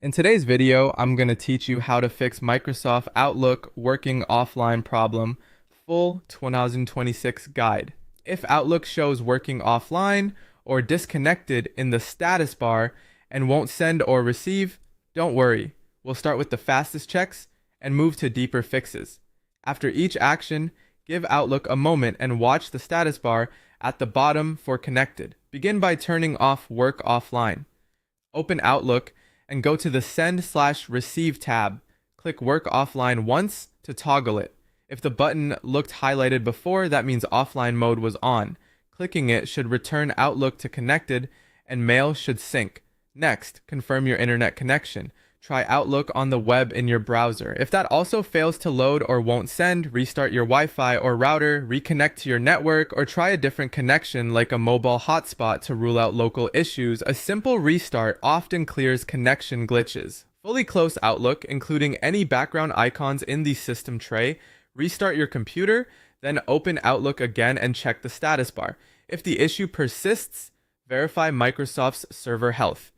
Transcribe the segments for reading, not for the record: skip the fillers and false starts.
In today's video, I'm going to teach you how to fix Microsoft Outlook working offline problem, full 2026 guide. If Outlook shows working offline or disconnected in the status bar and won't send or receive, don't worry. We'll start with the fastest checks and move to deeper fixes. After each action, give Outlook a moment and watch the status bar at the bottom for connected. Begin by turning off work offline. Open Outlook and go to the Send/Receive tab. Click Work Offline once to toggle it. If the button looked highlighted before, that means offline mode was on. Clicking it should return Outlook to connected and mail should sync. Next, confirm your internet connection. Try Outlook on the web in your browser. If that also fails to load or won't send, restart your Wi-Fi or router, reconnect to your network, or try a different connection like a mobile hotspot to rule out local issues. A simple restart often clears connection glitches. Fully close Outlook, including any background icons in the system tray. Restart your computer, then open Outlook again and check the status bar. If the issue persists, verify Microsoft's server health.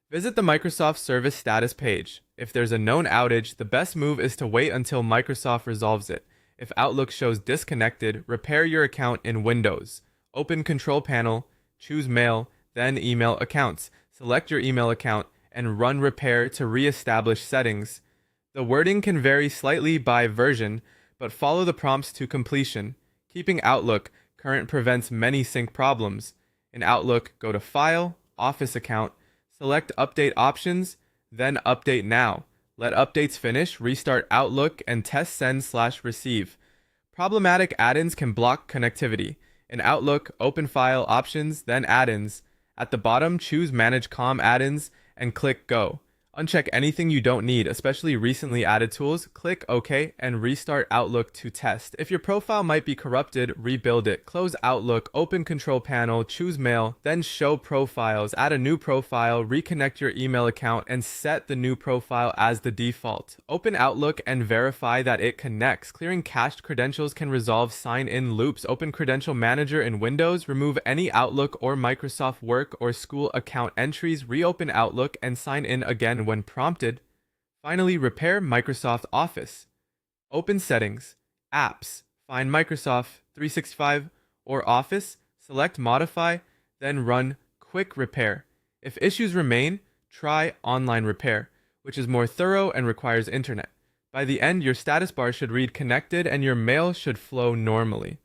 Visit the Microsoft Service Status page. If there's a known outage, the best move is to wait until Microsoft resolves it. If Outlook shows disconnected, repair your account in Windows. Open Control Panel, choose Mail, then Email Accounts. Select your email account and run Repair to re-establish settings. The wording can vary slightly by version, but follow the prompts to completion. Keeping Outlook current prevents many sync problems. In Outlook, go to File, Office Account, select Update Options, then Update Now. Let updates finish, restart Outlook, and test Send/Receive. Problematic add-ins can block connectivity. In Outlook, open File Options, then Add-ins. At the bottom, choose Manage COM Add-ins and click Go. Uncheck anything you don't need, especially recently added tools. Click OK and restart Outlook to test. If your profile might be corrupted, rebuild it. Close Outlook, open Control Panel, choose Mail, then Show Profiles. Add a new profile, reconnect your email account, and set the new profile as the default. Open Outlook and verify that it connects. Clearing cached credentials can resolve sign-in loops. Open Credential Manager in Windows, remove any Outlook or Microsoft Work or school account entries, reopen Outlook, and sign in again when prompted. Finally, repair Microsoft Office. Open Settings, Apps, find Microsoft 365 or Office, select Modify, then run Quick Repair. If issues remain, try Online Repair, which is more thorough and requires internet. By the end, your status bar should read connected and your mail should flow normally.